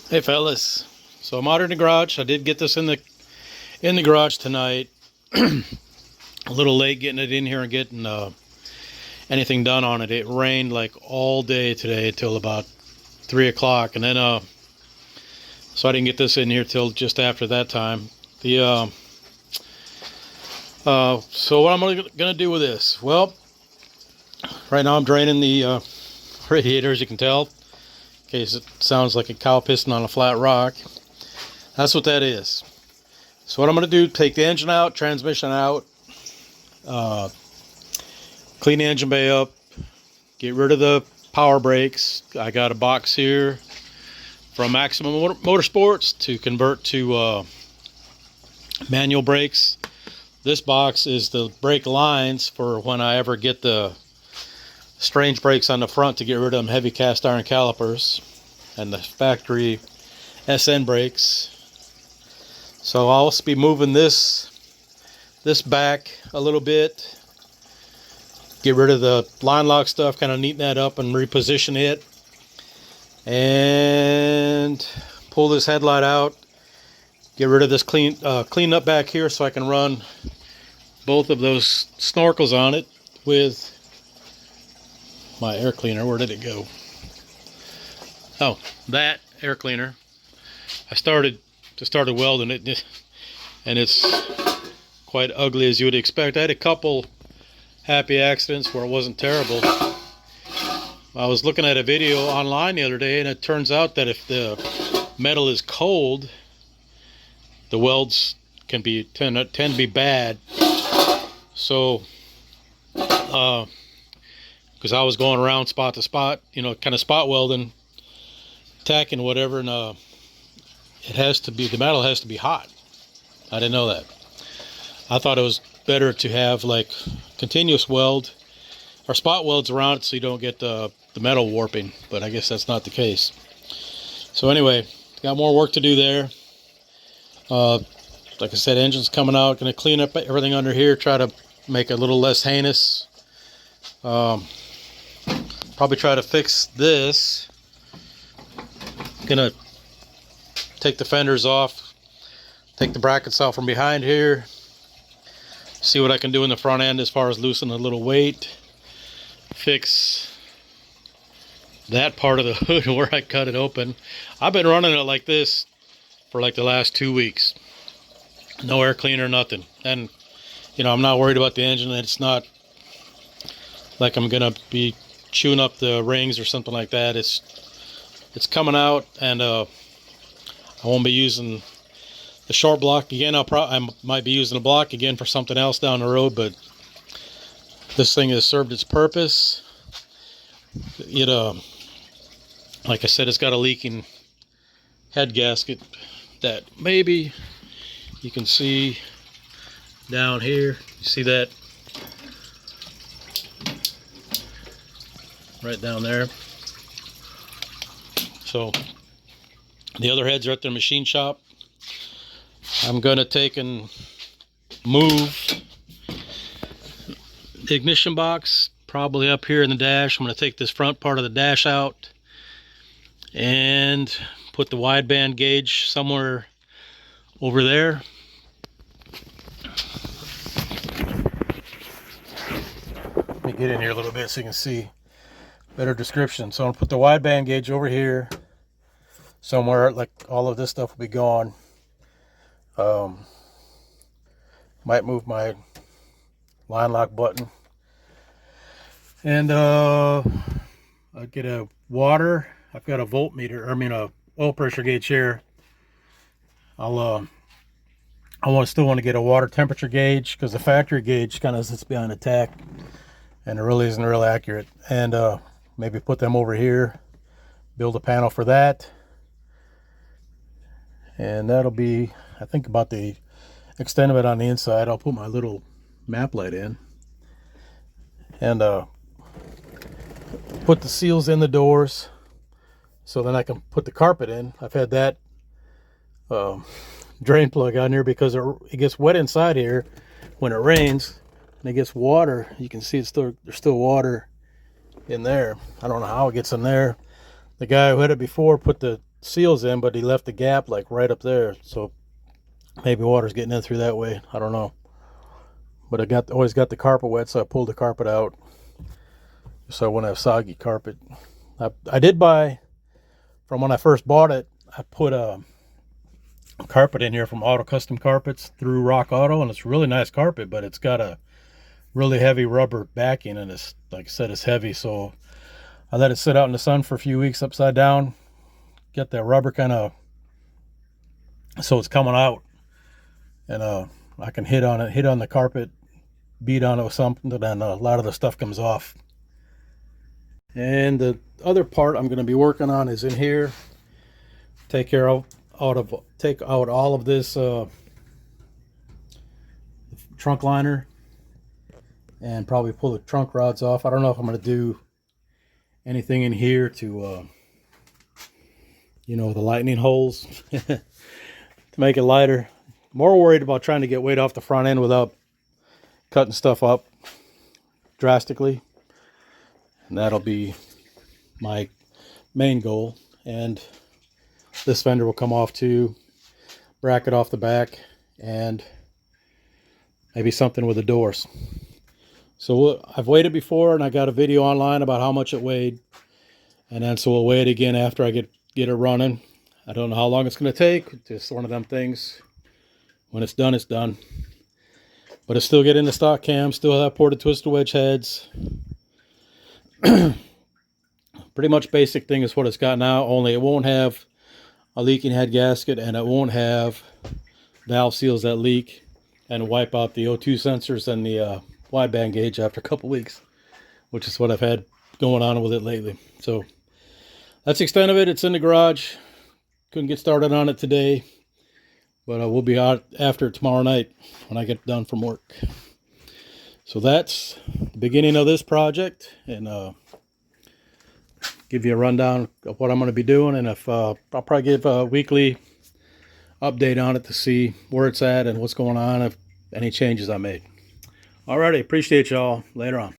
Hey fellas, so I'm out in the garage. I did get this in the garage tonight. A little late getting it in here and getting anything done on it. It rained like all day today till about 3 o'clock, and then so I didn't get this in here till just after that time. The so what I'm gonna do with this? Well, right now I'm draining the radiator, as you can tell, in case it sounds like a cow piston on a flat rock. That's what that is. So what I'm going to do, take the engine out, transmission out, clean the engine bay up, get rid of the power brakes. I got a box here from Maximum Motorsports to convert to manual brakes. This box is the brake lines for when I ever get the strange brakes on the front to get rid of them heavy cast iron calipers and the factory SN brakes. So I'll also be moving this back a little bit, get rid of the line lock stuff, kind of neaten that up and reposition it, and pull this headlight out, get rid of this clean up back here so I can run both of those snorkels on it with my air cleaner. Where did it go? Oh, that air cleaner. I started welding it, and it's quite ugly, as you would expect. I had a couple happy accidents where it wasn't terrible. I was looking at a video online the other day, and it turns out that if the metal is cold, the welds can tend to be bad. So because I was going around spot to spot, kind of spot welding, tacking, whatever, and the metal has to be hot. I didn't know that. I thought it was better to have like continuous weld or spot welds around it so you don't get the metal warping, but I guess that's not the case. So anyway, got more work to do there. Like I said, engine's coming out. Going to clean up everything under here, try to make it a little less heinous. Probably try to fix this. Gonna take the fenders off, take the brackets out from behind here, see what I can do in the front end as far as loosen a little weight, fix that part of the hood where I cut it open. I've been running it like this for like the last 2 weeks. No air cleaner, nothing. And I'm not worried about the engine. It's not like I'm gonna be chewing up the rings or something like that. It's coming out, and I won't be using the short block again. I might be using a block again for something else down the road, but this thing has served its purpose. Like I said, it's got a leaking head gasket that maybe you can see down here. You see that right down there? So the other heads are at their machine shop. I'm going to take and move the ignition box probably up here in the dash. I'm going to take this front part of the dash out and put the wideband gauge somewhere over there. Let me get in here a little bit so you can see better description. So I'm going to put the wideband gauge over here somewhere. Like all of this stuff will be gone. Might move my line lock button, and I'll get a water. I've got a voltmeter, a oil pressure gauge here. I still want to get a water temperature gauge, because the factory gauge kind of sits behind the tack and it really isn't real accurate. And maybe put them over here, build a panel for that, and that'll be, I think, about the extent of it on the inside. I'll put my little map light in, and put the seals in the doors, so then I can put the carpet in. I've had that drain plug on here because it gets wet inside here when it rains, and it gets water. You can see there's still water in there. I don't know how it gets in there. The guy who had it before put the seals in, but he left the gap like right up there, so maybe water's getting in through that way. I don't know. But I always got the carpet wet, so I pulled the carpet out so I wouldn't have soggy carpet. I did buy, from when I first bought it, I put a carpet in here from Auto Custom Carpets through Rock Auto, and it's really nice carpet, but it's got a really heavy rubber backing, and it's, like I said, it's heavy, so I let it sit out in the sun for a few weeks upside down, get that rubber kind of so it's coming out, and I can hit on the carpet, beat on it with something, and then a lot of the stuff comes off. And the other part I'm going to be working on is in here. Take out all of this trunk liner, and probably pull the trunk rods off. I don't know if I'm going to do anything in here to you know, the lightning holes to make it lighter. More worried about trying to get weight off the front end without cutting stuff up drastically, and that'll be my main goal. And this fender will come off too, bracket off the back, and maybe something with the doors. So I've weighed it before, and I got a video online about how much it weighed, and then so we'll weigh it again after I get it running. I don't know how long it's going to take. Just one of them things. When it's done, it's done. But it's still getting the stock cam, still have ported twisted wedge heads. Pretty much basic thing is what it's got now, only it won't have a leaking head gasket, and it won't have valve seals that leak and wipe out the O2 sensors and the wideband gauge after a couple weeks, which is what I've had going on with it lately. So that's the extent of it. It's in the garage. Couldn't get started on it today, but we'll be out after tomorrow night when I get done from work. So that's the beginning of this project, and give you a rundown of what I'm going to be doing, and if I'll probably give a weekly update on it to see where it's at and what's going on, if any changes I made. Alrighty, appreciate y'all. Later on.